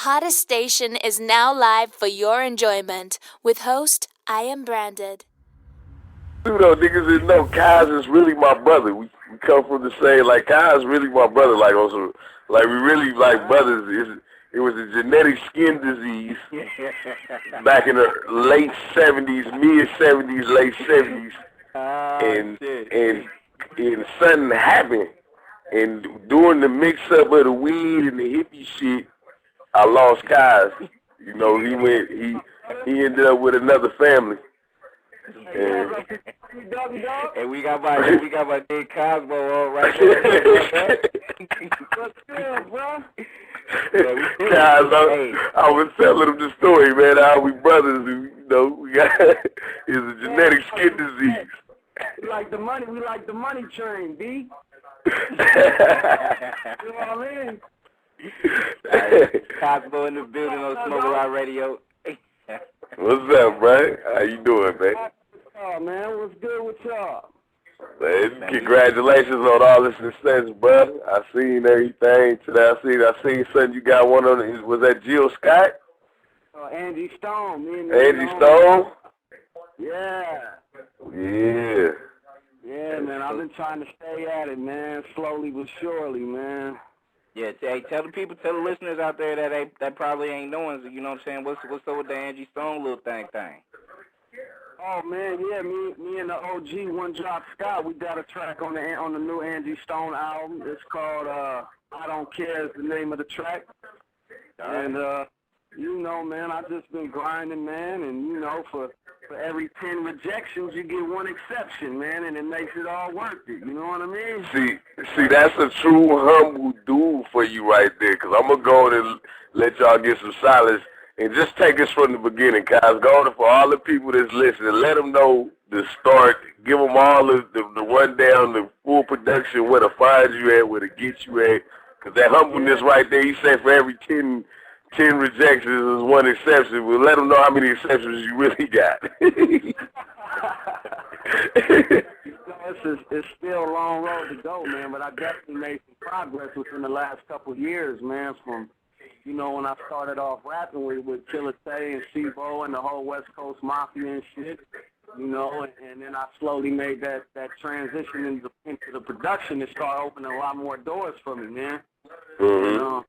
hottest station is now live for your enjoyment. With host, I Am Branded. Though niggas didn't know Kaz is really my brother. We come from the same, like Kaz really my brother. Like also, like we really like brothers. It was a genetic skin disease back in the late 70s, mid 70s, late 70s, and something happened. And during the mix up of the weed and the hippie shit, I lost Kaz. You know, he ended up with another family. And we got my big Cozmo on right there. What's good, bro? Kaz, I was telling him the story, man. How we brothers, you know, we got it's a genetic skin disease. We like the money train, B. You know what I mean? Cozmo in the building on Smoke Rock Radio. What's up, bro? How you doing, man? Oh, man, what's good with y'all? Man, congratulations on all this success, bro. I seen everything today. I seen something you got one on it. Was that Jill Scott? Angie Stone. Angie Stone? Yeah. Yeah. Yeah, man, I've been trying to stay at it, man, slowly but surely, man. Yeah, tell the listeners out there that probably ain't knowing, you know what I'm saying, what's up with the Angie Stone little thing? Oh man, yeah, me and the OG One Drop Scott, we got a track on the new Angie Stone album. It's called I Don't Care is the name of the track. And you know, man, I've just been grinding, man, and you know, for every 10 rejections you get one exception, man, and it makes it all worth it. You know what I mean? See, that's a true humble dude for you right there, because I'm going to go and let y'all get some silence and just take us from the beginning, guys. Go on for all the people that's listening. Let them know the start. Give them all the rundown, the full production, where to find you at, where to get you at, because that humbleness right there, he said for every 10 rejections is one exception. Well, let them know how many exceptions you really got. It's still a long road to go, man, but I definitely made some progress within the last couple of years, man, from, you know, when I started off rapping with Killer Tay and C-Bo and the whole West Coast Mafia and shit, you know, and then I slowly made that transition into the production and started opening a lot more doors for me, man. Mm-hmm.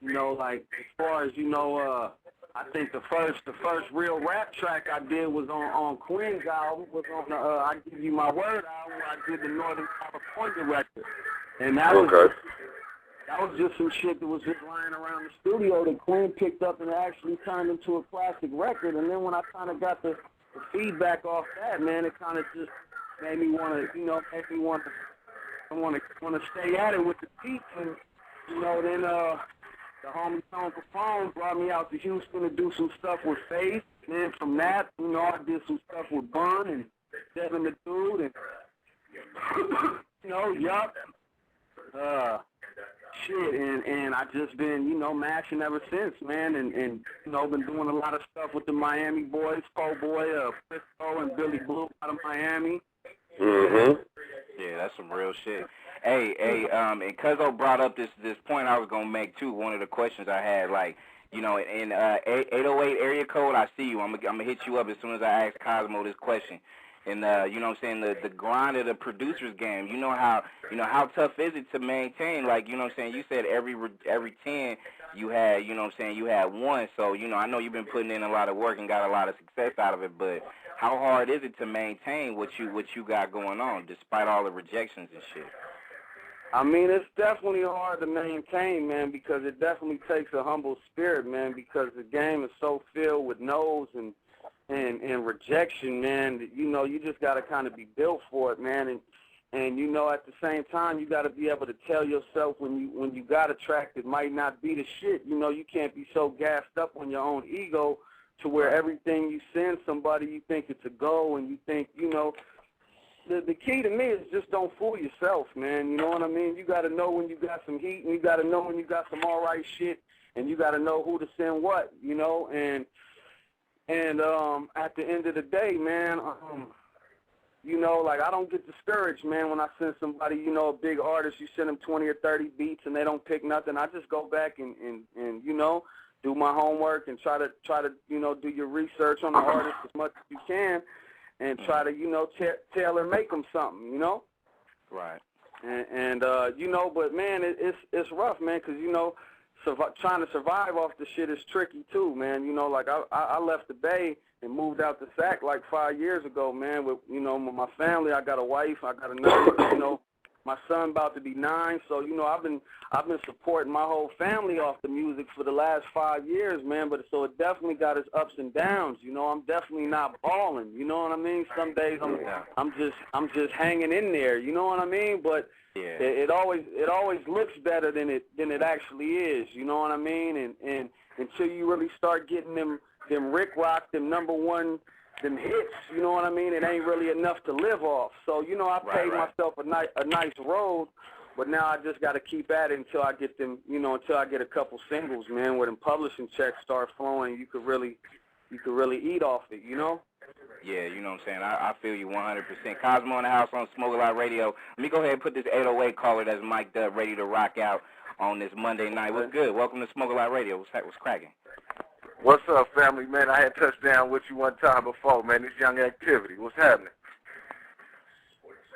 You know, like, as far as, you know, I think the first real rap track I did was on Quinn's album, was on the I Give You My Word album, where I did the Northern California record. And that was just some shit that was just lying around the studio that Quinn picked up and actually turned into a classic record. And then when I kind of got the feedback off that, man, it kind of just made me want to, you know, want to stay at it with the beats. And, you know, then the homie Tone Capone brought me out to Houston to do some stuff with Faith. And then from that, you know, I did some stuff with Bun and Devin the Dude and, you know, Yup. Shit, and I just been, you know, mashing ever since, man, and you know, been doing a lot of stuff with the Miami boys, Po Boy, Frisco, and Billy Blue out of Miami. Mm-hmm. Yeah, that's some real shit. Hey, and Cuzzo brought up this point I was gonna make too. One of the questions I had, like, you know, in 808 area code, I see you. I'm gonna hit you up as soon as I ask Cozmo this question. And you know what I'm saying, the grind of the producer's game. You know how tough is it to maintain? Like, you know what I'm saying, you said every 10 you had, you know what I'm saying, you had one. So, you know, I know you've been putting in a lot of work and got a lot of success out of it, but how hard is it to maintain what you got going on despite all the rejections and shit? I mean, it's definitely hard to maintain, man, because it definitely takes a humble spirit, man, because the game is so filled with no's and rejection, man, that, you know, you just got to kind of be built for it, man, and you know, at the same time, you got to be able to tell yourself when you got a track that might not be the shit, you know, you can't be so gassed up on your own ego to where everything you send somebody, you think it's a go, and you think, you know, the key to me is just don't fool yourself, man, you know what I mean? You got to know when you got some heat, and you got to know when you got some all right shit, and you got to know who to send what, you know, and at the end of the day, man, you know, like I don't get discouraged, man, when I send somebody, you know, a big artist, you send them 20 or 30 beats and they don't pick nothing. I just go back and you know, do my homework and try to you know, do your research on the artist as much as you can and try to, you know, tailor make them something, you know? Right. And you know, but man, it's rough, man, because, you know, trying to survive off the shit is tricky too, man. You know, like I left the Bay and moved out to Sac like 5 years ago, man. With, you know, my family, I got a wife, I got another, you know, my son about to be 9. So, you know, I've been supporting my whole family off the music for the last 5 years, man. But so it definitely got its ups and downs. You know, I'm definitely not balling. You know what I mean? Some days I'm just hanging in there. You know what I mean? But yeah. It always looks better than it actually is. You know what I mean? And until you really start getting them Rick Rock, them #1, them hits, you know what I mean? It ain't really enough to live off. So, you know, I paid myself a nice road, but now I just got to keep at it until I get them, you know, until I get a couple singles, man, where them publishing checks start flowing. You could really eat off it, you know? Yeah, you know what I'm saying? I feel you 100%. Cozmo in the house on Smoke A Lot Radio. Let me go ahead and put this 808 caller that's mic'd up, ready to rock out on this Monday night. What's good? Welcome to Smoke A Lot Radio. What's cracking? What's up, family, man? I had touched down with you one time before, man. This young activity. What's happening?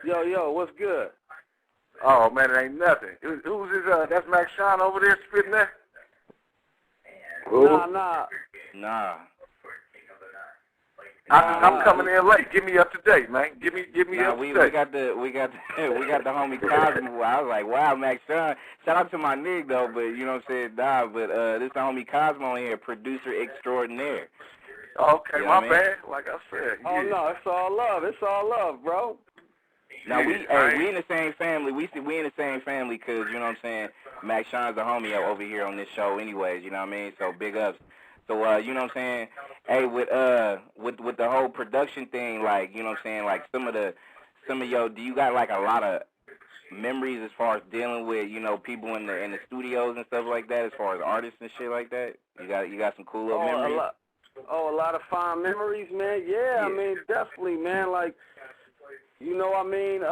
Yo, what's good? Oh, man, it ain't nothing. Who's this? That's Max Sean over there spitting there? Nah. I'm coming in late. Give me up to date, man. Give me up to date. We got the homie Cozmo. I was like, wow, Max Sean. Shout out to my nigga though, but you know what I'm saying, but this the homie Cozmo in here, producer extraordinaire. Okay, you know my bad. Like I said. Oh yeah. no, it's all love. It's all love, bro. Now we in the same family. We in the same family because you know what I'm saying. Max Sean's a homie over here on this show, anyways. You know what I mean. So big ups. So you know what I'm saying. Hey, with the whole production thing, like you know what I'm saying, like some of your, do you got like a lot of memories as far as dealing with, you know, people in the studios and stuff like that, as far as artists and shit like that? You got some cool little memories? A lot of fine memories, man. Yeah, I mean, definitely, man. Like, you know, I mean,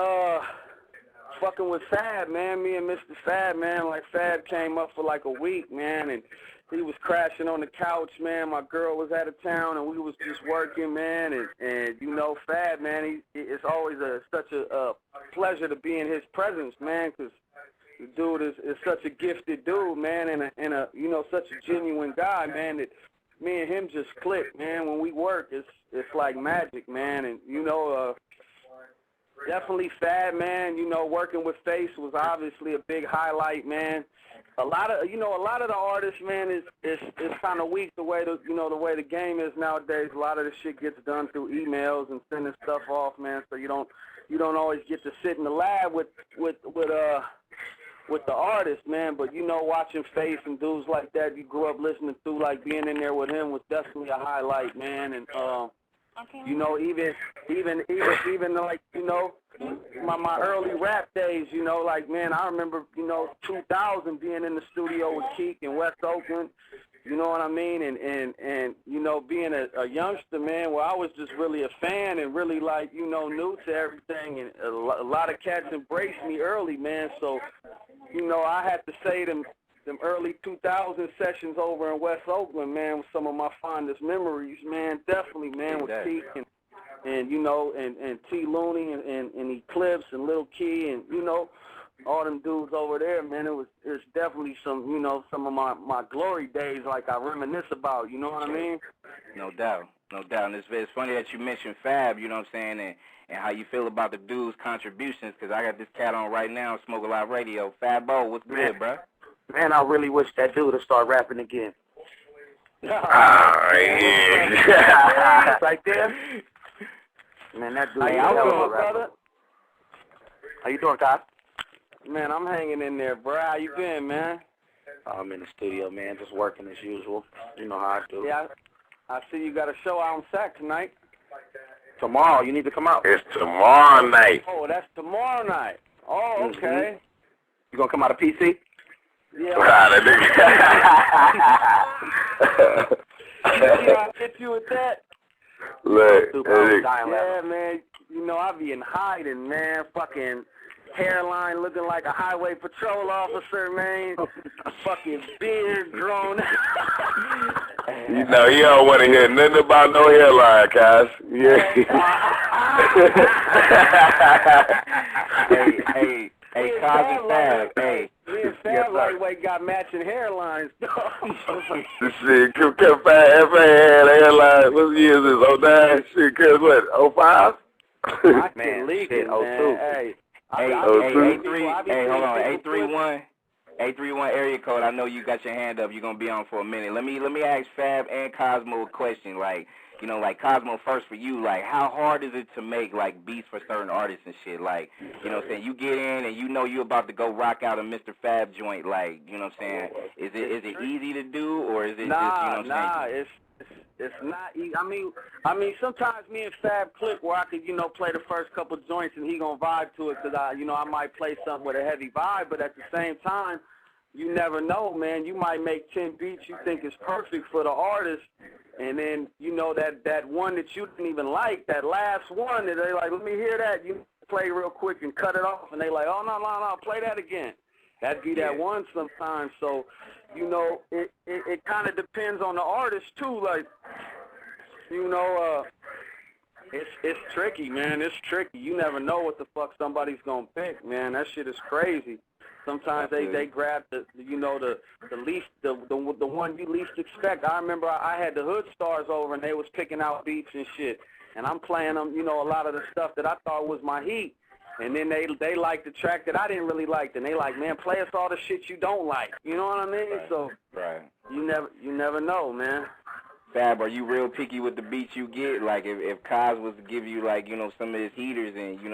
fucking with F.A.B, man. Me and Mistah F.A.B, man. Like, F.A.B came up for like a week, man, and he was crashing on the couch, man. My girl was out of town, and we was just working, man. And you know, F.A.B, man, it's always such a pleasure to be in his presence, man, because the dude is such a gifted dude, man, and a you know, such a genuine guy, man, that me and him just click, man. When we work, it's like magic, man. And you know, definitely F.A.B, man. You know, working with Face was obviously a big highlight, man. A lot of the artists, man, is kind of weak the way the game is nowadays. A lot of the shit gets done through emails and sending stuff off, man. So you don't always get to sit in the lab with the artist, man. But you know, watching Face and dudes like that, you grew up listening to, like being in there with him was definitely a highlight, man. And you know, even like, you know, my early rap days, you know, like, man, I remember, you know, 2000 being in the studio with Keek in West Oakland, you know what I mean, and you know, being a youngster, man, where I was just really a fan and really, like, you know, new to everything, and a lot of cats embraced me early, man, so, you know, I had to say them early 2000 sessions over in West Oakland, man, with some of my fondest memories, man, definitely, man, with Keek and you know, and T. Looney and Eclipse and Lil Key and, you know, all them dudes over there, man. It's definitely some, you know, some of my glory days, like I reminisce about, you know what I mean? No doubt. And it's funny that you mentioned F.A.B, you know what I'm saying, and how you feel about the dude's contributions, because I got this cat on right now, Smoke A Lot Radio. F.A.B, what's good, bro? Man, I really wish that dude would start rapping again. Yeah. Right there. Man, that dude is a How hell of a you rapper. brother? How you doing, Kyle? Man, I'm hanging in there, bro. How you been, man? I'm in the studio, man, just working as usual. You know how I do. Yeah, I see you got a show out on Sac tonight. Tomorrow, you need to come out. It's tomorrow night. Oh, that's tomorrow night. Oh, okay. You gonna come out of PC? Yeah. I'll hit you with that. Look, Yeah, man. I be in hiding, man. Fucking hairline looking like a highway patrol officer, man. Fucking beard grown. You don't want to hear nothing about no hairline, guys. Yeah. Hey, Cozmo Fab, hey. Me and Fab lightweight got matching hairlines, dog. Shit, F.A.B had a hairline. What year is this? 09? Shit, cuz what? 05? Man, leaking, shit, 02. Man. Hey, hold on, 831 area code. I know you got your hand up. You're gonna be on for a minute. Let me ask Fab and Cozmo a question. Like Cozmo, first for you. Like, how hard is it to make like beats for certain artists and shit? Like, what I'm saying, you get in and you about to go rock out a Mr. F.A.B joint. Like, what I'm saying, is it easy to do, or is it just it's not easy. I mean, sometimes me and F.A.B click where I could, play the first couple joints and he gonna vibe to it because I might play something with a heavy vibe, but at the same time, you never know, man. You might make 10 beats you think is perfect for the artist, and then that one that you didn't even like, that last one that they like, let me hear that. You play real quick and cut it off, and they like, oh no, play that again. That'd be that one sometimes. So, it kind of depends on the artist too. Like, it's tricky, man. It's tricky. You never know what the fuck somebody's gonna pick, man. That shit is crazy. Sometimes they grab the least the one you least expect. I remember I had the Hood Stars over and they was picking out beats and shit, and I'm playing them, a lot of the stuff that I thought was my heat. And then they liked the track that I didn't really like. And they like, man, play us all the shit you don't like. You know what I mean? Right. So you never know, man. Fab, are you real picky with the beats you get? Like, if Coz was to give you, like, some of his heaters and, you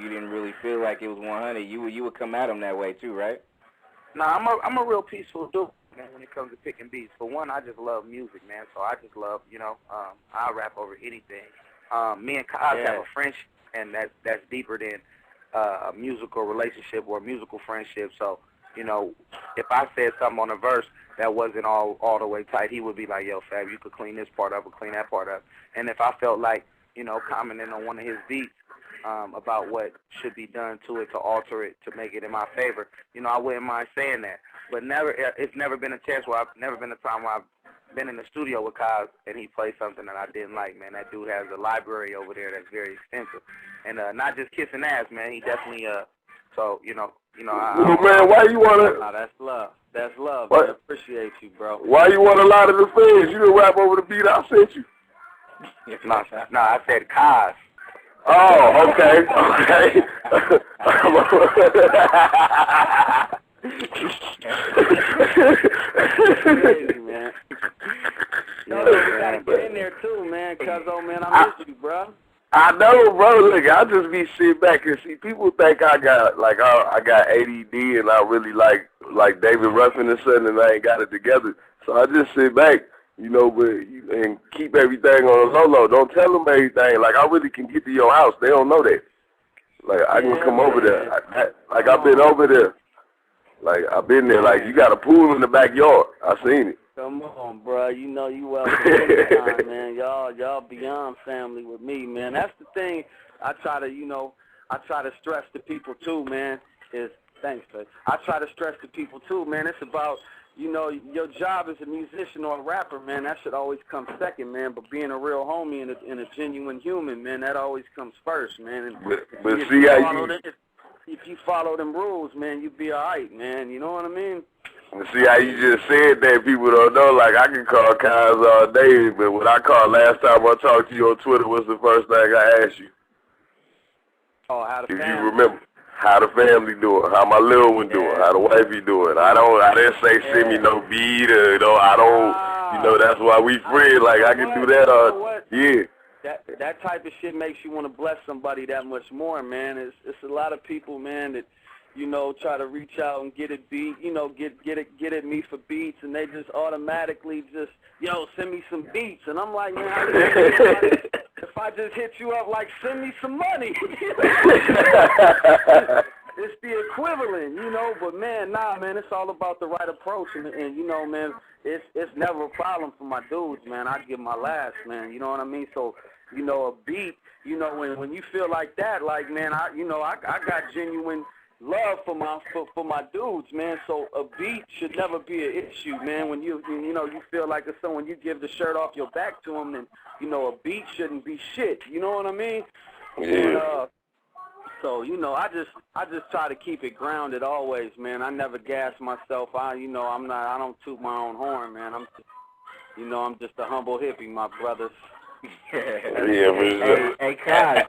didn't really feel like it was 100, you would come at him that way too, right? Nah, I'm a real peaceful dude, man, when it comes to picking beats. For one, I just love music, man, so I just love, I rap over anything. Me and Coz have a friendship, and that's deeper than a musical relationship or a musical friendship. So, if I said something on a verse that wasn't all the way tight, he would be like, yo, Fab, you could clean this part up or clean that part up. And if I felt like, commenting on one of his beats about what should be done to it to alter it to make it in my favor, I wouldn't mind saying that. But it's never been a time where I've been in the studio with Kyle and he played something that I didn't like, man. That dude has a library over there that's very extensive. And not just kissing ass, man. He definitely, man, why you want to... Oh, that's love. That's love, man. Appreciate you, bro. Why you want a lot of the fans? You didn't rap over the beat I sent you. No, I said Kaz. Oh, okay. Crazy, man. We gotta get in there too, man. Cuzzo, man, I miss you, bro. I know, bro. Look, I just be sitting back and see people think I got ADD and I really like David Ruffin and something, and I ain't got it together. So I just sit back, and keep everything on the low. Don't tell them everything. Like, I really can get to your house. They don't know that. Like, I can come over there. I've been over there. Like, I've been there. Like, you got a pool in the backyard. I seen it. Come on, bro. You know you welcome anytime, man. Y'all beyond family with me, man. That's the thing I try to stress to people too, man, thanks, babe. I try to stress to people too, man. It's about, your job as a musician or a rapper, man, that should always come second, man. But being a real homie and a genuine human, man, that always comes first, man. And but see how if you follow them rules, man, you be all right, man. You know what I mean? See how you just said that, people don't know. Like, I can call Kaz all day, but when I called last time I talked to you on Twitter, what's the first thing I asked you? Oh, how the family. If you remember, how the family doing, how my little one doing, how the wifey doing. I didn't say send me no beat or, that's why we friends. Like, I can do that. Yeah. That type of shit makes you want to bless somebody that much more, man. It's a lot of people, man, that try to reach out and get it beat, get at me for beats, and they just automatically just, send me some beats. And I'm like, man, if I just hit you up, like, send me some money. it's the equivalent, you know. But man, nah, man, it's all about the right approach, and you know, man, it's never a problem for my dudes, man. I give my last, man. You know what I mean? So, you know, a beat, you know, when you feel like that, like, man, I got genuine love for my dudes, man. So a beat should never be an issue, man. When you feel like it's someone, you give the shirt off your back to them, then you know a beat shouldn't be shit. You know what I mean? Yeah. And, so you know, I just try to keep it grounded always, man. I never gas myself. I don't toot my own horn, man. I'm just a humble hippie, my brothers. Yeah, for sure. Hey, Cos,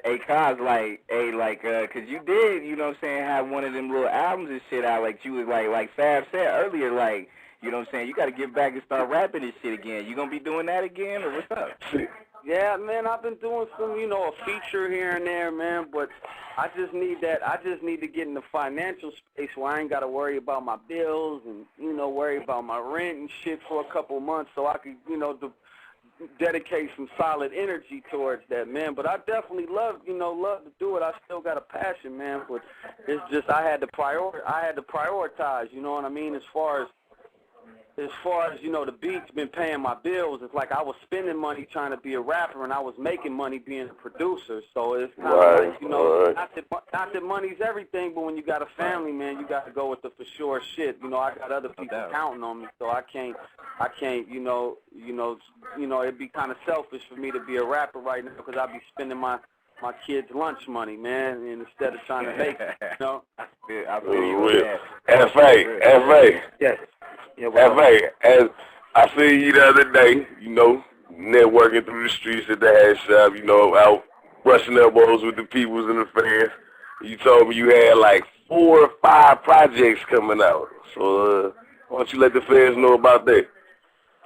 cause you did, you know what I'm saying, have one of them little albums and shit out, like you was like Fab said earlier, like, you know what I'm saying, you gotta get back and start rapping this shit again. You gonna be doing that again, or what's up? Yeah, man, I've been doing some, you know, a feature here and there, man, but I just need to get in the financial space where I ain't got to worry about my bills and, you know, worry about my rent and shit for a couple months so I could, you know, dedicate some solid energy towards that, man. But I definitely love to do it. I still got a passion, man, but it's just I had to prioritize, you know what I mean, as far as, you know, the beat's been paying my bills. It's like I was spending money trying to be a rapper, and I was making money being a producer. So it's kind of like, you know, not that money's everything, but when you got a family, man, you got to go with the for sure shit. You know, I got other people counting on me, so I can't, you know, it'd be kind of selfish for me to be a rapper right now because I'd be spending my kids' lunch money, man, and instead of trying to make it, you know. I feel you. F.A. Yes. Yeah, F.A., as I see you the other day, you know, networking through the streets at the hash shop, you know, out brushing elbows with the peoples and the fans. You told me you had like 4 or 5 projects coming out. So why don't you let the fans know about that?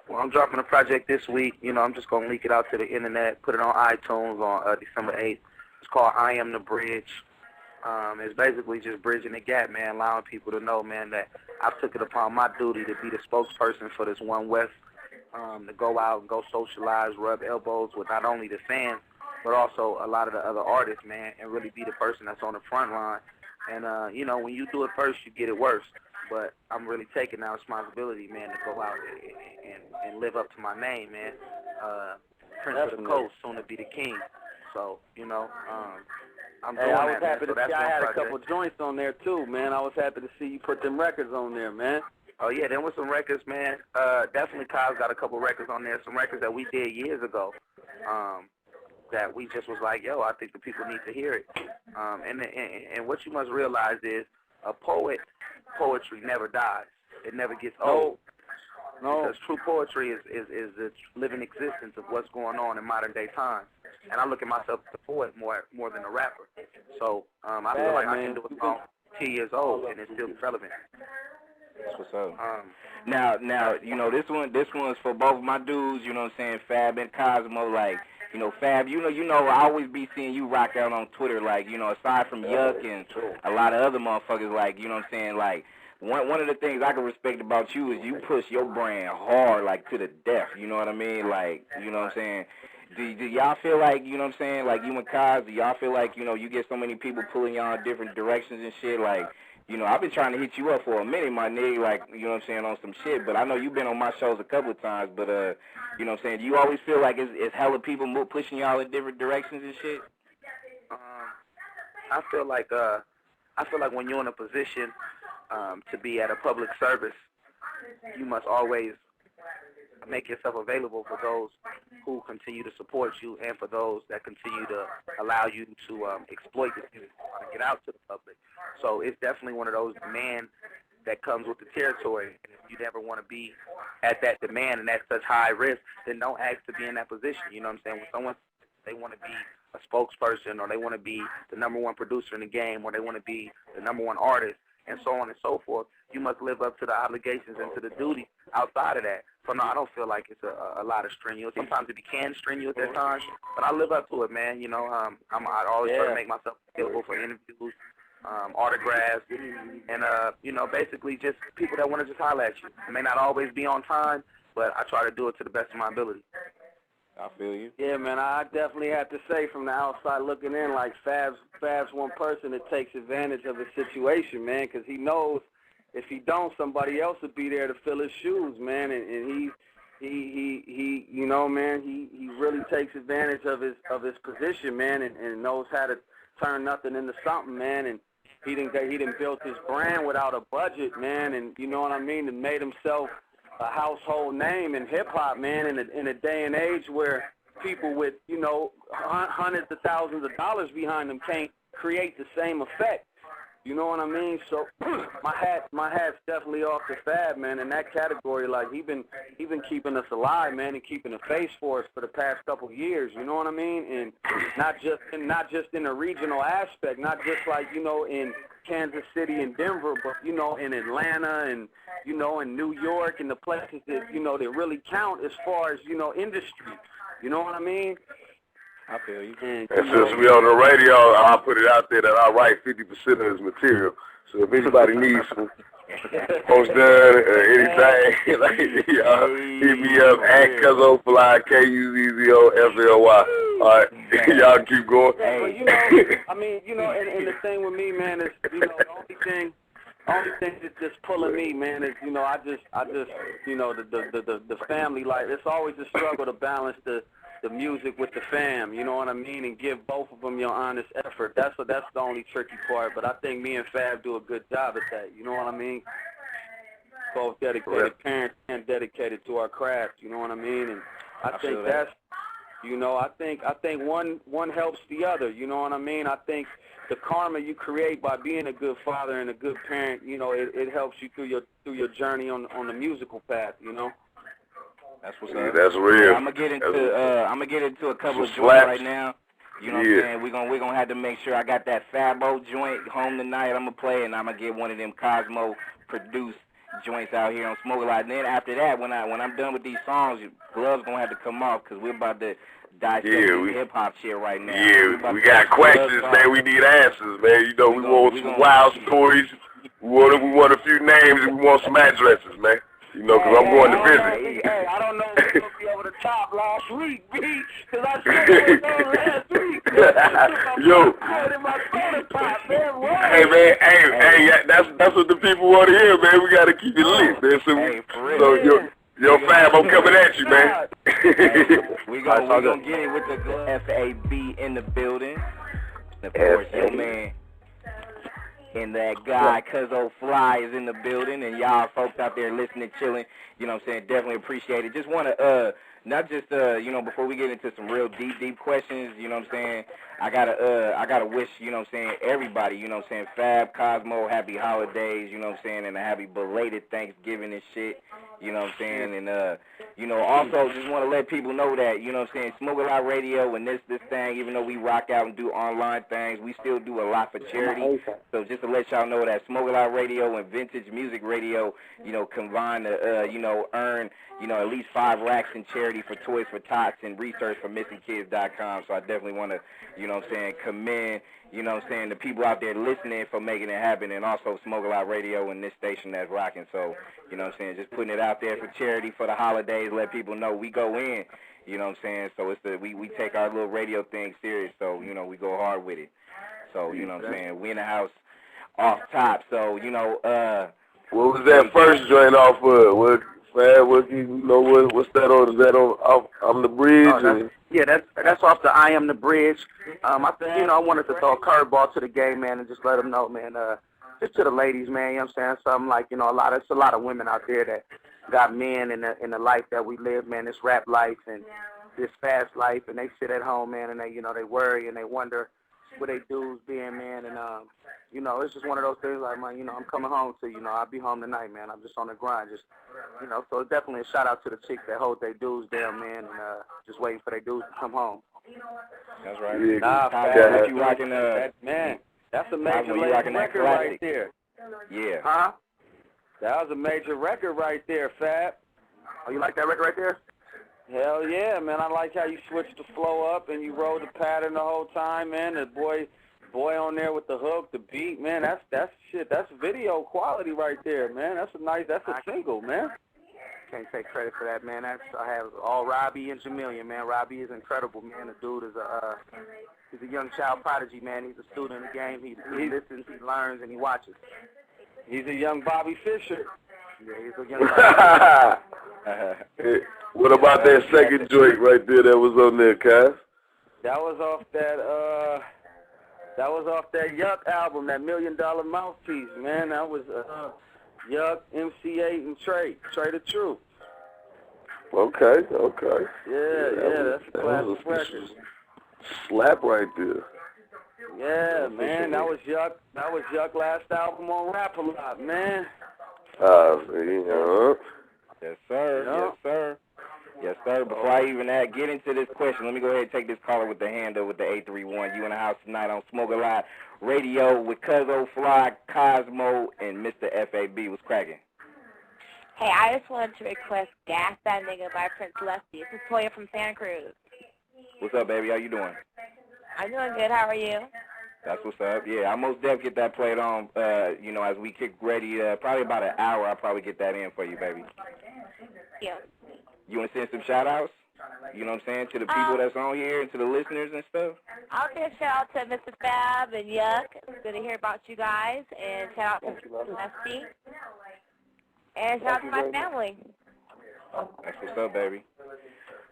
Well, I'm dropping a project this week. You know, I'm just going to leak it out to the internet, put it on iTunes on December 8th. It's called I Am the Bridge. It's basically just bridging the gap, man, allowing people to know, man, that I took it upon my duty to be the spokesperson for this One West, to go out and go socialize, rub elbows with not only the fans, but also a lot of the other artists, man, and really be the person that's on the front line. And, you know, when you do it first, you get it worse. But I'm really taking that responsibility, man, to go out and live up to my name, man. Prince of the Coast, soon to be the king. So, you know, I'm doing I was that, happy man. to see I had a couple joints on there, too, man. I was happy to see you put them records on there, man. Oh, yeah, there was some records, man. Definitely Kyle's got a couple records on there, some records that we did years ago that we just was like, yo, I think the people need to hear it. And what you must realize is poetry never dies. It never gets old. No. Because true poetry is the living existence of what's going on in modern day times. And I look at myself as a poet more than a rapper. So I feel like I can do a song 10 years old and it's still relevant. That's what's up. Now, you know, this one's for both my dudes, you know what I'm saying, Fab and Cozmo. Like, you know, Fab, you know, I always be seeing you rock out on Twitter, like, you know, aside from Yuck and a lot of other motherfuckers, like, you know what I'm saying, like, one of the things I can respect about you is you push your brand hard, like, to the death, you know what I mean? Like, you know what I'm saying? Do y'all feel like, you know what I'm saying, like you and Kaz, do y'all feel like, you know, you get so many people pulling y'all in different directions and shit, like, you know, I've been trying to hit you up for a minute, my nigga, like, you know what I'm saying, on some shit, but I know you've been on my shows a couple of times, but, you know what I'm saying, do you always feel like it's hella people pushing y'all in different directions and shit? I feel like when you're in a position to be at a public service, you must always make yourself available for those who continue to support you and for those that continue to allow you to exploit the music and get out to the public. So it's definitely one of those demands that comes with the territory. And if you never want to be at that demand and at such high risk, then don't ask to be in that position. You know what I'm saying? When someone they want to be a spokesperson or they want to be the number one producer in the game or they want to be the number one artist and so on and so forth, you must live up to the obligations and to the duty outside of that. So, no, I don't feel like it's a lot of strenuous. Sometimes it can strenuous at times, but I live up to it, man. You know, I always try to make myself available for interviews, autographs, and, you know, basically just people that want to just holler at you. It may not always be on time, but I try to do it to the best of my ability. I feel you. Yeah, man, I definitely have to say from the outside looking in, like Fab's one person that takes advantage of his situation, man, because he knows if he don't, somebody else would be there to fill his shoes, man, and he you know, man, he really takes advantage of his position, man, and knows how to turn nothing into something, man, and he done built his brand without a budget, man, and you know what I mean, and made himself a household name in hip-hop, man, in a day and age where people with, you know, hundreds of thousands of dollars behind them can't create the same effect. You know what I mean? So my hat's definitely off to Fab, man, in that category. Like he been keeping us alive, man, and keeping a face for us for the past couple of years. You know what I mean? And not just in a regional aspect, not just like, you know, in Kansas City and Denver, but, you know, in Atlanta and, you know, in New York and the places that, you know, that really count as far as, you know, industry. You know what I mean? I feel you. And since we on the radio, I'll put it out there that I write 50% of his material. So if anybody needs some post done anything, like, y'all hit me up at Cozmo Fly, KUZZOFLY. All right, y'all keep going. Yeah, but you know, I mean, you know, and the thing with me, man, is, you know, the only thing that's just pulling me, man, is, you know, I just, you know, the family life. It's always a struggle to balance the music with the fam, you know what I mean, and give both of them your honest effort. That's the only tricky part. But I think me and Fab do a good job at that. You know what I mean? Both dedicated parents and dedicated to our craft. You know what I mean? And I think that's, you know, I think one helps the other. You know what I mean? I think the karma you create by being a good father and a good parent, you know, it helps you through your journey on the musical path. You know. That's what's up. Up. That's real. I'm gonna get into a couple of joints right now. You know what I'm saying? We're gonna have to make sure I got that Fabo joint home tonight. I'm gonna play, and I'm gonna get one of them Cozmo produced joints out here on Smoke a Lot. And then after that, when I'm done with these songs, gloves gonna have to come off because we're about to dissect this hip hop shit right now. Yeah, we got questions, man. We need answers, man. You know, we want some wild stories. We want a few names, and we want some addresses, man. You know, because I'm going to visit. Hey, I don't know if we're going to be over the top last week, B, because I said it was on last week. Yo. Hey, man, hey, that's what the people want to hear, man. We got to keep it lit, man. So yo, Fab, I'm coming at you, man. We're going to get it with the F.A.B. in the building. Of course, yo, man. And that guy, Cozmo Fly, is in the building, and y'all folks out there listening, chilling, you know what I'm saying, definitely appreciate it. Just want to, not just, you know, before we get into some real deep questions, you know what I'm saying, I gotta wish, you know what I'm saying, everybody, you know what I'm saying, Fab, Cozmo, happy holidays, you know what I'm saying, and a happy belated Thanksgiving and shit, you know what I'm saying, and, you know, also just want to let people know that, you know what I'm saying, Smoke a Lot Radio and this thing, even though we rock out and do online things, we still do a lot for charity. So just to let y'all know that Smoke a Lot Radio and Vintage Music Radio, you know, combine to, you know, earn, you know, at least 5 racks in charity for Toys for Tots and research for missingkids.com. So I definitely want to, you know what I'm saying, commend, you know what I'm saying, the people out there listening for making it happen, and also Smoke a Lot Radio and this station that's rocking. So, you know what I'm saying, just putting it out there for charity for the holidays, let people know we go in, you know what I'm saying. So it's we take our little radio thing serious, so, you know, we go hard with it. So, you know what I'm saying, we in the house off top. So, you know, what was that first joint off of? What, Fab, you know, what's that on? Is that on the bridge? That's off the I Am the Bridge. I think, you know, I wanted to throw a curveball to the game, man, and just let them know, man, just to the ladies, man, you know what I'm saying, something like, you know, it's a lot of women out there that got men in the life that we live, man, this rap life and this fast life, and they sit at home, man, and they, you know, they worry and they wonder where they dudes being, man, and, you know, it's just one of those things like, man, you know, I'm coming home to, you know, I'll be home tonight, man, I'm just on the grind, just, you know, so it's definitely a shout out to the chicks that hold their dudes down, man, and just waiting for their dudes to come home. That's right. Yeah. Fab, you rocking, man, that's a major record right there. Yeah. Huh? That was a major record right there, Fab. Oh, you like that record right there? Hell yeah, man. I like how you switched the flow up and you rode the pattern the whole time, man. The boy on there with the hook, the beat, man. That's shit. That's video quality right there, man. That's a single, man. can't take credit for that, man. I have all Robbie and Jamilian, man. Robbie is incredible, man. The dude is he's a young child prodigy, man. He's a student in the game. He listens, he learns, and he watches. He's a young Bobby Fischer. Yeah, he's a young Bobby. What about that second joint right there that was on there, Cass? That was off that Yuck album, that $1 Million Mouthpiece, man. That was Yuck, MC8, and Trey the Truth. Okay. Yeah, that's a classic record. Slap right there. Yeah, man, that was Yuck. That was Yuck last album on Rap A Lot, man. Yes, sir. Yes, sir. Before I even get into this question, let me go ahead and take this caller with the handle with the 831. You in the house tonight on Smoke A Lot Radio with Cuzzo, Fly, Cozmo, and Mistah F.A.B. What's cracking? Hey, I just wanted to request Gas That Nigga by Prince Lusty. This is Toya from Santa Cruz. What's up, baby? How you doing? I'm doing good. How are you? That's what's up. Yeah, I most definitely get that played on, as we kick ready. Probably about an hour, I'll probably get that in for you, baby. Yeah. You want to send some shout-outs? You know what I'm saying? To the people that's on here and to the listeners and stuff? I'll give a shout out to Mistah F.A.B and Yuck. It's good to hear about you guys. And shout out to Lusty. And shout out to my family. That's what's up, baby.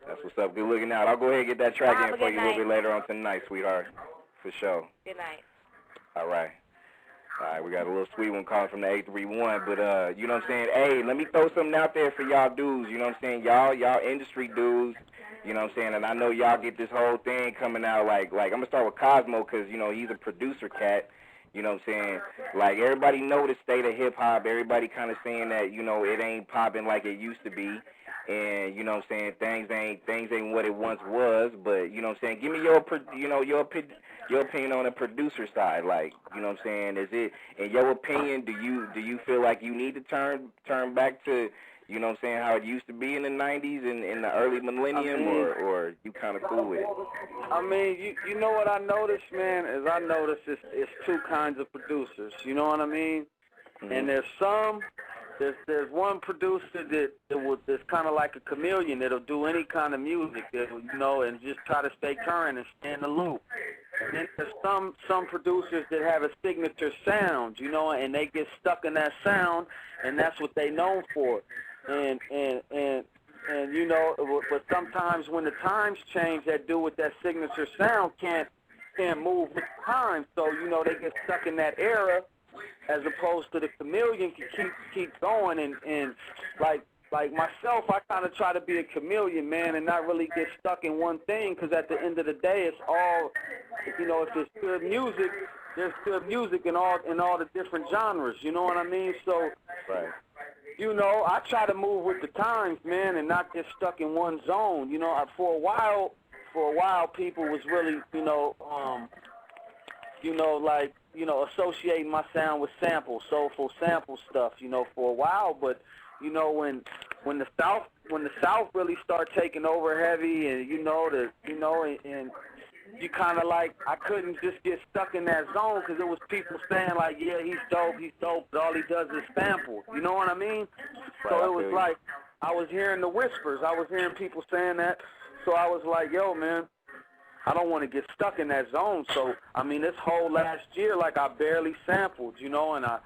That's what's up. Good looking out. I'll go ahead and get that track in for you a little bit later on tonight, sweetheart. For sure. Good night. All right, we got a little sweet one calling from the 831, but, you know what I'm saying? Hey, let me throw something out there for y'all dudes, you know what I'm saying? Y'all industry dudes, you know what I'm saying? And I know y'all get this whole thing coming out, like I'm going to start with Cozmo because, he's a producer cat, you know what I'm saying? Like, everybody know the state of hip-hop. Everybody kind of saying that, it ain't popping like it used to be. And, you know what I'm saying, things ain't what it once was, but, you know what I'm saying, give me your opinion on the producer side, like, you know what I'm saying, is it, in your opinion, do you feel like you need to turn back to, you know what I'm saying, how it used to be in the 90s and in the early millennium, or you kind of cool with it? I mean, you know what I noticed, man, is I noticed it's two kinds of producers, you know what I mean? Mm-hmm. And there's one producer that's kind of like a chameleon that'll do any kind of music, and just try to stay current and stay in the loop. And then there's some producers that have a signature sound, and they get stuck in that sound, and that's what they known for. And but sometimes when the times change, that dude with that signature sound can't move with the times, so they get stuck in that era. As opposed to the chameleon can keep going and like myself, I kind of try to be a chameleon, man, and not really get stuck in one thing, because at the end of the day, it's all, if there's good music, there's good music in all the different genres, you know what I mean? So, right. I try to move with the times, man, and not get stuck in one zone. For a while, people was really, associating my sound with soulful sample stuff, for a while. But, when the South really start taking over heavy, and and you kind of like, I couldn't just get stuck in that zone, because it was people saying like, yeah, he's dope, but all he does is sample. You know what I mean? So it was like, I was hearing the whispers. I was hearing people saying that. So I was like, yo, man, I don't want to get stuck in that zone. So, I mean, this whole last year, like, I barely sampled, and I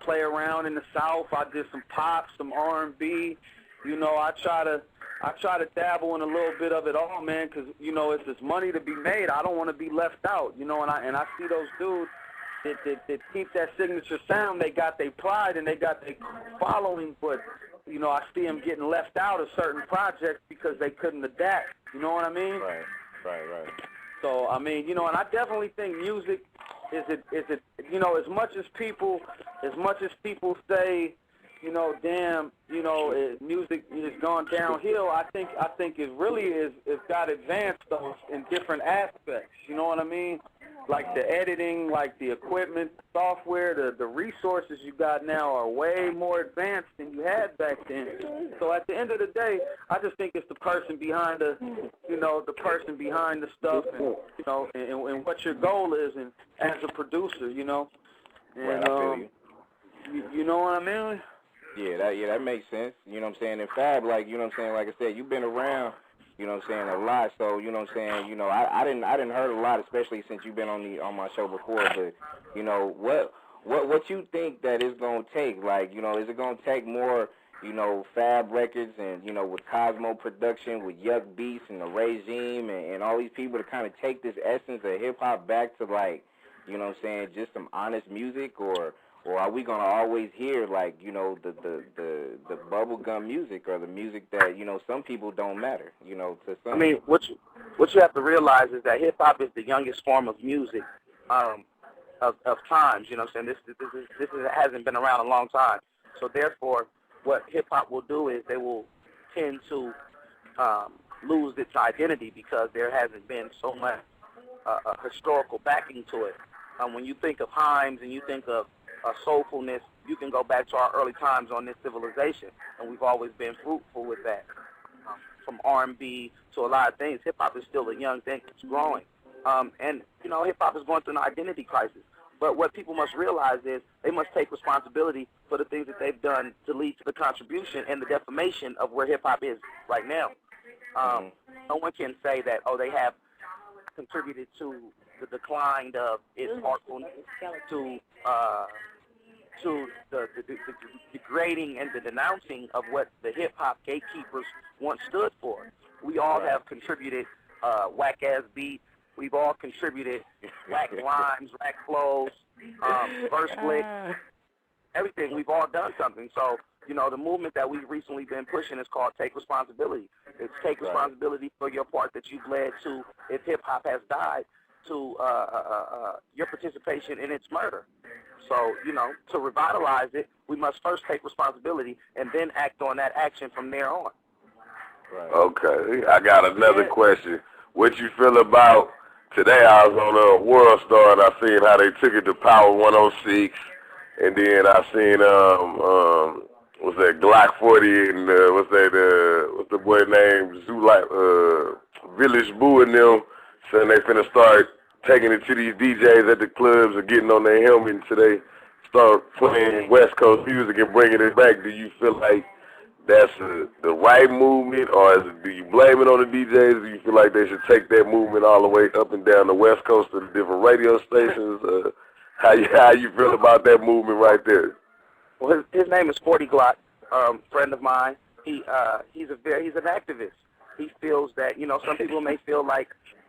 play around in the South. I did some pop, some R&B. I try to dabble in a little bit of it all, man, because, if there's money to be made, I don't want to be left out, and I see those dudes that keep that signature sound. They got their pride and they got their following, but, I see them getting left out of certain projects because they couldn't adapt. You know what I mean? Right. So, I mean, and I definitely think music is it, as much as people say, damn, music is gone downhill, I think it really it's got advanced though in different aspects, you know what I mean? Like the editing, like the equipment, software, the resources you got now are way more advanced than you had back then. So at the end of the day, I just think it's the person behind the stuff, and and what your goal is, and as a producer, and right, I feel you. You know what I mean? That makes sense. You know what I'm saying? And Fab, like, you know what I'm saying, like I said, you've been around, you know what I'm saying, a lot. So, you know what I'm saying, I didn't heard a lot, especially since you've been on my show before. But, what you think that it's gonna take? Like, is it gonna take more, Fab Records and, with Cozmo production, with Yuck Beats and the Regime and all these people to kind of take this essence of hip hop back to, like, you know what I'm saying, just some honest music, or are we gonna always hear, like, the bubblegum music, or the music that, some people don't matter, to some. I mean, what you have to realize is that hip hop is the youngest form of music of times. You know what I'm saying? This hasn't been around a long time. So therefore, what hip hop will do is they will tend to lose its identity because there hasn't been so much historical backing to it. When you think of Himes and you think of soulfulness, you can go back to our early times on this civilization, and we've always been fruitful with that. From R&B to a lot of things, hip-hop is still a young thing. It's growing. And, hip-hop is going through an identity crisis. But what people must realize is they must take responsibility for the things that they've done to lead to the contribution and the defamation of where hip-hop is right now. No one can say that, they have contributed to the decline of its artfulness, to the degrading and the denouncing of what the hip-hop gatekeepers once stood for. We all have contributed whack-ass beats. We've all contributed whack rhymes, whack flows, verse flick, everything. We've all done something. So, the movement that we've recently been pushing is called Take Responsibility. It's take responsibility for your part that you've led to, if hip-hop has died, to your participation in its murder. So, to revitalize it, we must first take responsibility and then act on that action from there on. Right. Okay, I got another question. What you feel about, today I was on a World Star and I seen how they took it to Power 106, and then I seen, what's that, Glock 40 and, what's the boy named, Village Boo and them, saying they finna start taking it to these DJs at the clubs and getting on their helmet so they start playing West Coast music and bringing it back. Do you feel like that's the right movement, or do you blame it on the DJs? Do you feel like they should take that movement all the way up and down the West Coast to the different radio stations? How you feel about that movement right there? Well, his name is 40 Glock, friend of mine. He's an activist. He feels that, some people may feel like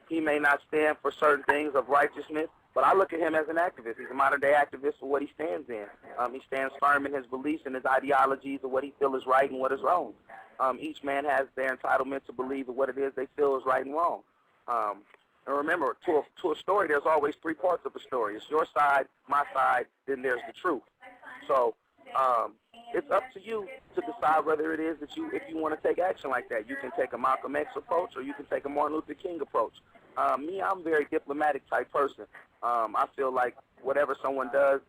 he may not stand for certain things of righteousness, but I look at him as an activist. He's a modern-day activist for what he stands in. He stands firm in his beliefs and his ideologies of what he feels is right and what is wrong. Each man has their entitlement to believe what it is they feel is right and wrong. And remember, to a story, there's always three parts of a story. It's your side, my side, then there's the truth. So it's up to you to decide whether it is that if you want to take action like that. You can take a Malcolm X approach, or you can take a Martin Luther King approach. I'm a very diplomatic type person. I feel like whatever someone does,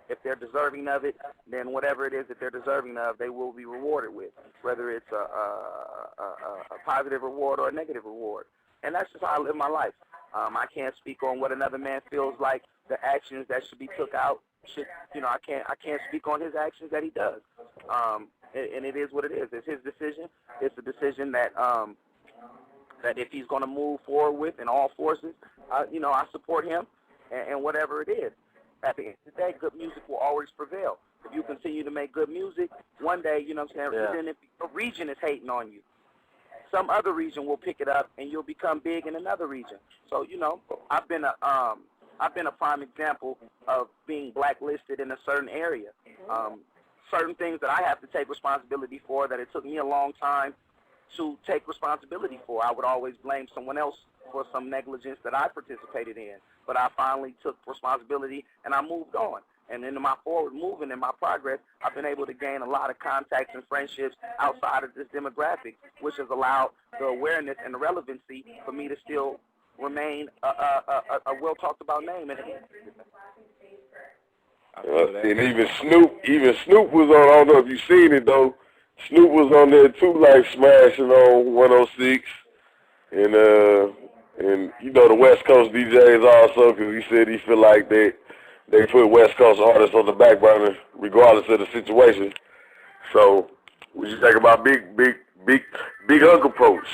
if they're deserving of it, then whatever it is that they're deserving of, they will be rewarded with, whether it's a positive reward or a negative reward. And that's just how I live my life. I can't speak on what another man feels like the actions that should be took out. I can't speak on his actions that he does. And it is what it is. It's his decision. It's a decision that that if he's going to move forward with in all forces, I support him and whatever it is. At the end of the day, good music will always prevail. If you continue to make good music, one day, even if a region is hating on you, some other region will pick it up and you'll become big in another region. So, I've been a prime example of being blacklisted in a certain area. Certain things that I have to take responsibility for that it took me a long time to take responsibility for. I would always blame someone else for some negligence that I participated in. But I finally took responsibility and I moved on. And in my forward movement and my progress, I've been able to gain a lot of contacts and friendships outside of this demographic, which has allowed the awareness and the relevancy for me to still remain a well-talked-about name. And even Snoop was on. I don't know if you've seen it though. Snoop was on there too, like smashing on 106, and the West Coast DJs also, because he said he feel like they put West Coast artists on the back burner regardless of the situation. So, what you think about big Unc approach?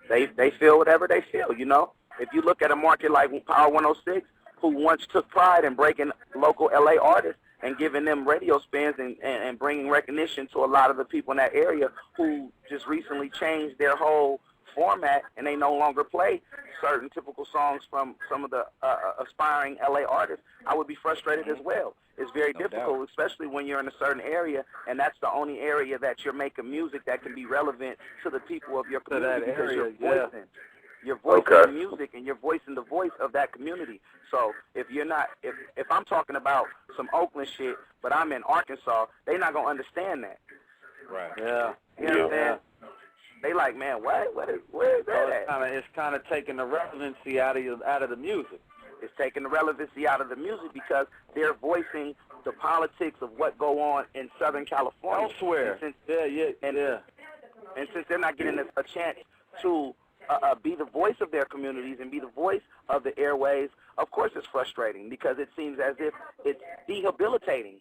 They feel whatever they feel, you know. If you look at a market like Power 106, who once took pride in breaking local LA artists and giving them radio spins and bringing recognition to a lot of the people in that area who just recently changed their whole format and they no longer play certain typical songs from some of the aspiring LA artists, I would be frustrated as well. It's very difficult, especially when you're in a certain area and that's the only area that you're making music that can be relevant to the people of your community because you're voicing the music and you're voicing the voice of that community. So if you're not, if I'm talking about some Oakland shit, but I'm in Arkansas, they're not gonna understand that. Right. Yeah. You know what I'm saying? They like, man, where is that at? It's kind of taking the relevancy out of the music. It's taking the relevancy out of the music because they're voicing the politics of what go on in Southern California. Elsewhere. And since they're not getting a chance to be the voice of their communities and be the voice of the airways, of course it's frustrating because it seems as if it's debilitating.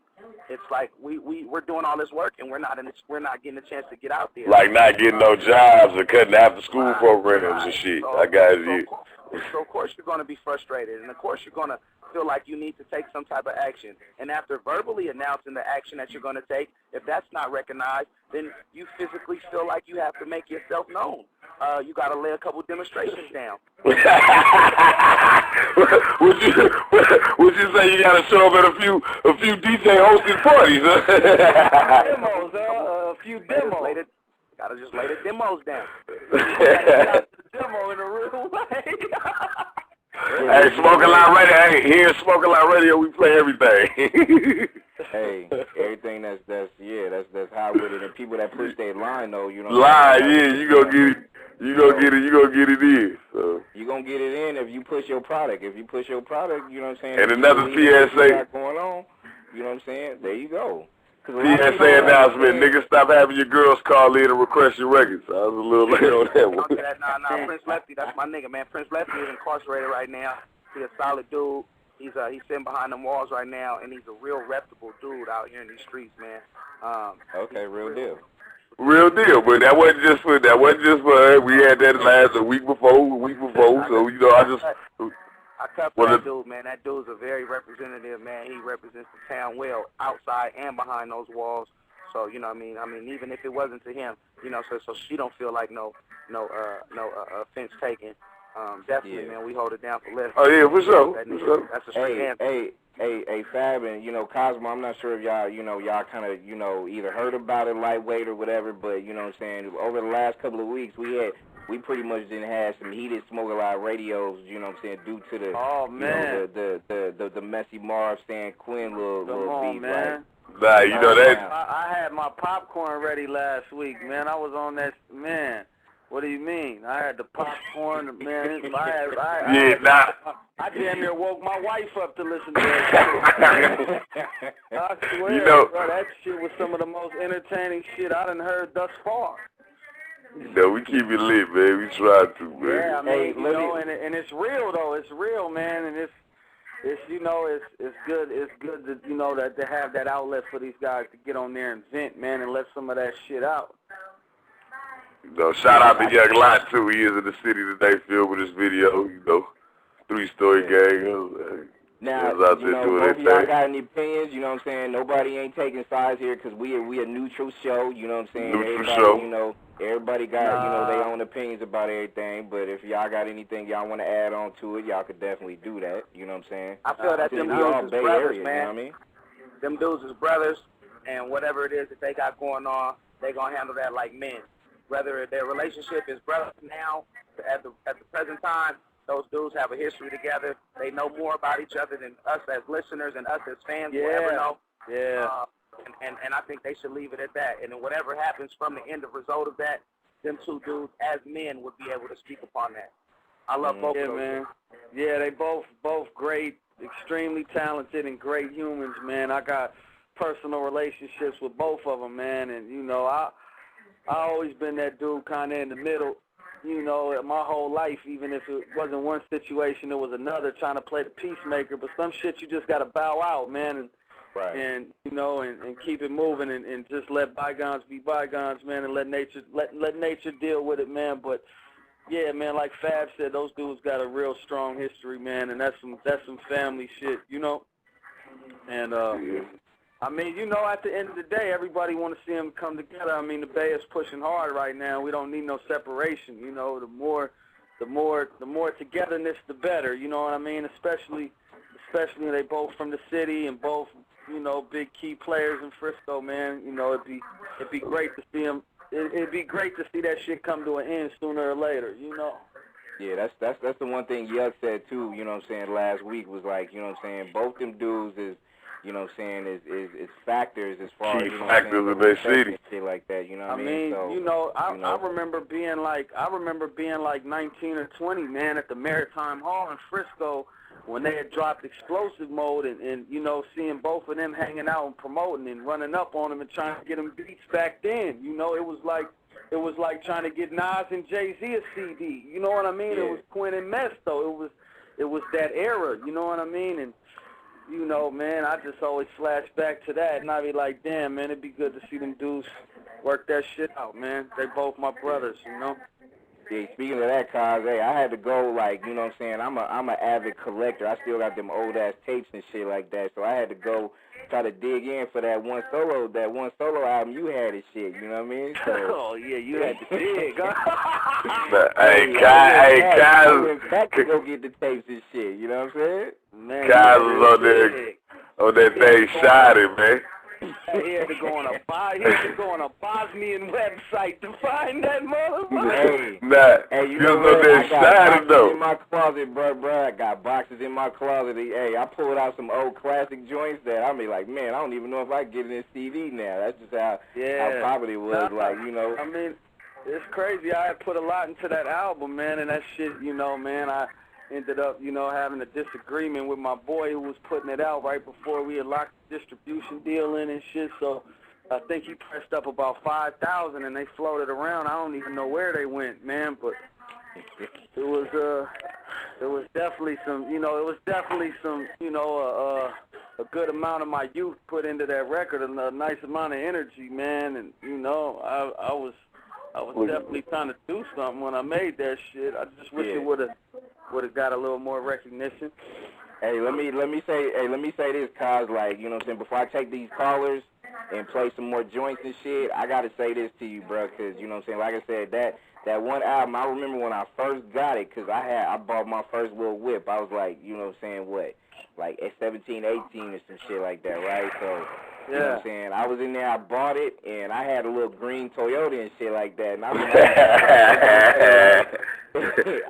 It's like we're doing all this work and we're not getting a chance to get out there. Like not getting no jobs or cutting after school programs and shit. So, I got you. So of course you're going to be frustrated, and of course you're going to feel like you need to take some type of action. And after verbally announcing the action that you're going to take, if that's not recognized, then you physically feel like you have to make yourself known. You got to lay a couple demonstrations down. Would you say you got to show up at a few DJ hosted parties? Demos, a few demos. Gotta just lay the demos down. Demo in a real way. Hey, Smoking Line Radio. Hey, here at Smoking Line Radio, we play everything. Hey, everything that's high with it, and people that push their line though, you know. Line, yeah, you gonna get it. You gonna get it in. So. You gonna get it in if you push your product. If you push your product, you know what I'm saying. And another PSA going on, you know what I'm saying. There you go. PSA announcement, niggas, stop having your girls call in and request your records. I was a little late on that one. Nah, Prince Lefty, that's my nigga, man. Prince Lefty is incarcerated right now. He's a solid dude. He's sitting behind them walls right now, and he's a real reputable dude out here in these streets, man. Okay, real deal. Real deal, but that wasn't just for her. We had that last a week before, so you know I cut for that dude, man. That dude's a very representative, man. He represents the town well, outside and behind those walls. So, you know what I mean? Even if it wasn't to him, you know, so she don't feel like no offense taken. Definitely, man, we hold it down for Lefty. Oh, yeah, for sure. That's a straight answer. Hey, Fab, and, you know, Cozmo, I'm not sure if y'all kind of, you know, either heard about it lightweight or whatever, but, you know what I'm saying, over the last couple of weeks, we pretty much didn't have some heated Smoking Line radios, you know what I'm saying, due to the, the Messy Marv Stan Quinn little beat, man. Nah, you know that. I had my popcorn ready last week, man. I was on that, man. What do you mean? I had the popcorn, man. I damn near woke my wife up to listen to that shit. I swear, you know, bro, that shit was some of the most entertaining shit I done heard thus far. You know, we keep it lit, man. We try to, man. Yeah, I mean, you know, and it's real though. It's real, man, and it's you know, it's good. It's good to, you know, that to have that outlet for these guys to get on there and vent, man, and let some of that shit out. You know, shout out to Young Lot too. He is in the city today, filming this video. You know, 3-story gang. Now, you know, both of y'all got any opinions, you know what I'm saying? Nobody ain't taking sides here because we a neutral show, you know what I'm saying? Neutral show. You know, everybody got, you know, their own opinions about everything, but if y'all got anything y'all want to add on to it, y'all could definitely do that, you know what I'm saying? I feel that them dudes is brothers, man. You know what I mean? Them dudes is brothers, and whatever it is that they got going on, they going to handle that like men. Whether their relationship is brothers now, at the present time, those dudes have a history together. They know more about each other than us as listeners and us as fans will ever know. Yeah. And I think they should leave it at that. And then whatever happens from the end of result of that, them two dudes as men would be able to speak upon that. I love both of those. Man. Yeah, they both great, extremely talented and great humans, man. I got personal relationships with both of them, man. And, you know, I always been that dude kind of in the middle. You know, my whole life, even if it wasn't one situation, it was another, trying to play the peacemaker. But some shit you just got to bow out, man, Right. And and keep it moving and just let bygones be bygones, man, and let nature deal with it, man. But yeah, man, like Fab said, those dudes got a real strong history, man, and that's some family shit, And I mean, at the end of the day, everybody want to see them come together. I mean, the Bay is pushing hard right now. We don't need no separation. The more togetherness, the better. You know what I mean? Especially they both from the city and both big key players in Frisco, man. It'd be great to see them. It'd be great to see that shit come to an end sooner or later. Yeah, that's the one thing Yuck said too. Last week was like, both them dudes is. Is factors as far as factors in their city, shit like that. You know what I mean? So, I remember being like 19 or 20, man, at the Maritime Hall in Frisco when they had dropped Explosive Mode and seeing both of them hanging out and promoting and running up on them and trying to get them beats back then. It was like trying to get Nas and Jay-Z a CD. You know what I mean? Yeah. It was Quinn and Mess though. It was that era. You know what I mean? And man, I just always flash back to that, and I be like, damn, man, it'd be good to see them dudes work that shit out, man. They both my brothers, Yeah, speaking of that, Cos, hey, I had to go, like, I'm an avid collector. I still got them old-ass tapes and shit like that, so I had to go try to dig in for that one solo album you had and shit, you know what I mean? So, oh, yeah, you had to dig, I went back to go get the tapes and shit, you know what I'm saying? Man, Kaz was on that thing shining, man. He had to go on a Bosnian website to find that motherfucker. Hey, you know what? I got boxes in my closet, bro. I got boxes in my closet. Hey, I pulled out some old classic joints that I be like, man, I don't even know if I can get in this CD now. That's just how popular it was, I mean, it's crazy. I had put a lot into that album, man, and that shit, man, I ended up, having a disagreement with my boy who was putting it out right before we had locked the distribution deal in and shit. So I think he pressed up about 5,000 and they floated around. I don't even know where they went, man. But it was definitely some, a good amount of my youth put into that record and a nice amount of energy, man. And I was definitely trying to do something when I made that shit. I just wish it would have got a little more recognition. Hey, let me say this, Cos, like, before I take these callers and play some more joints and shit, I gotta say this to you, bro, because, like I said, that one album, I remember when I first got it, because I bought my first little whip. I was like, what, like S15, 18 or some shit like that, right? So, you know what I'm saying? I was in there, I bought it, and I had a little green Toyota and shit like that. And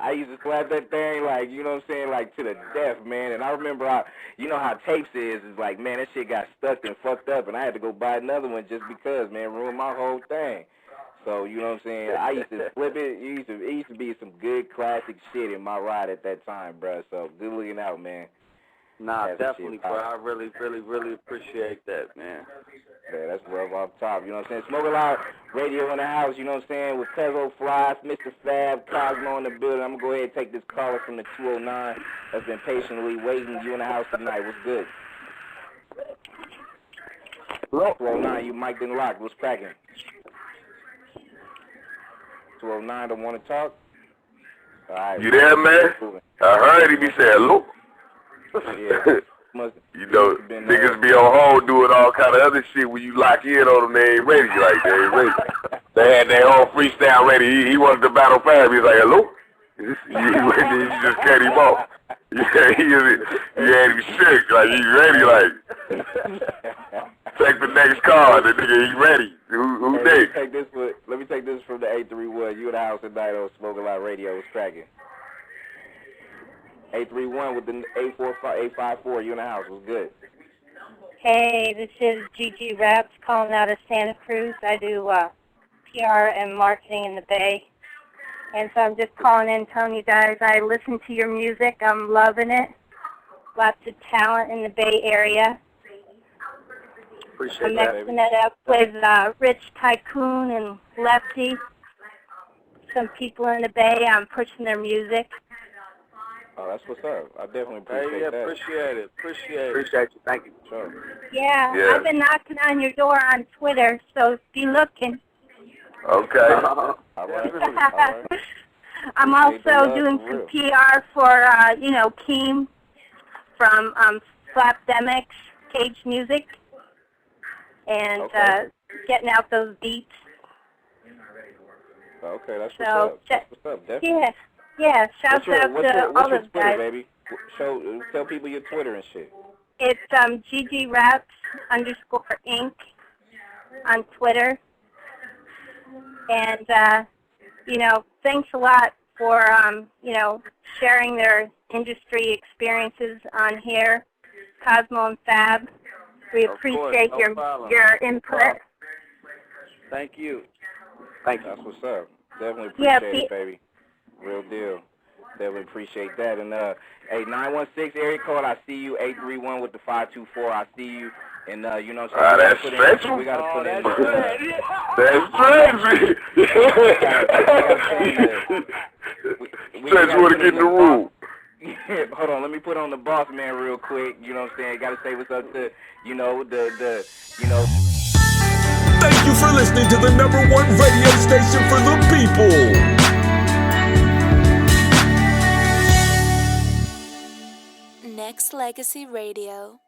I used to slap that thing, like, like to the death, man. And I remember how tapes is like, man, that shit got stuck and fucked up, and I had to go buy another one just because, man, ruined my whole thing. So, I used to flip it. It used to be some good classic shit in my ride at that time, bro. So, good looking out, man. Nah, definitely, bro. I really, really, really appreciate that, man. Yeah, that's love off top, Smoke a lot radio in the house, with Cozmo Fly, Mistah F.A.B, Cozmo in the building. I'm going to go ahead and take this caller from the 209 that's been patiently waiting. You in the house tonight. What's good? Hello? 209, you mic'd and locked. What's cracking? 209, don't want to talk? All right. You there, man? I heard him. He said, hello. Yeah. Niggas be on hold doing all kind of other shit when you lock in on them. They ain't ready like they ain't ready. They had their whole freestyle ready. He wanted to battle F.A.B. He was like, hello? You just cut him off. Yeah, he had him shook. Like, he ready, like. Take the next call. The nigga, he ready. Who next? Let me take this from the 831. You in the house tonight on Smoke a Lot Radio. What's cracking? 831 with the 854. You in the house. What's good? Hey, this is Gigi Raps calling out of Santa Cruz. I do PR and marketing in the Bay. And so I'm just calling in telling you guys I listen to your music. I'm loving it. Lots of talent in the Bay Area. Appreciate I'm that. mixing it up with Rich Tycoon and Lefty. Some people in the Bay, I'm pushing their music. Oh, that's what's up. I definitely appreciate that. Appreciate it. Appreciate you. Thank you. Sure. Yeah, Yeah. I've been knocking on your door on Twitter, so be looking. Okay. All right. I'm Appreciate the also love, doing for some real. PR for, Keem from Slapdemics, Cage Music, and Okay. getting out those beats. Okay, that's what's So, up. That's what's up, definitely. Yeah, shouts out to all what's your those Twitter, guys. baby? Tell people your Twitter and shit. It's GGRaps_Inc. on Twitter. And, thanks a lot for, sharing their industry experiences on here, Cozmo and F.A.B. We appreciate your input. Thank you. Thank you. That's what's up. Definitely Yeah, appreciate it, baby. Real deal. Definitely appreciate that. And, hey, 916 area code, I see you. 831 with the 524, I see you. And, that's stretching. we got to put in. That's Stretch want to get in the room. Hold on, let me put on the boss man real quick. You know what I'm saying? Got to say what's up to, Thank you for listening to the #1 radio station for the people. Nexxlegacy Radio.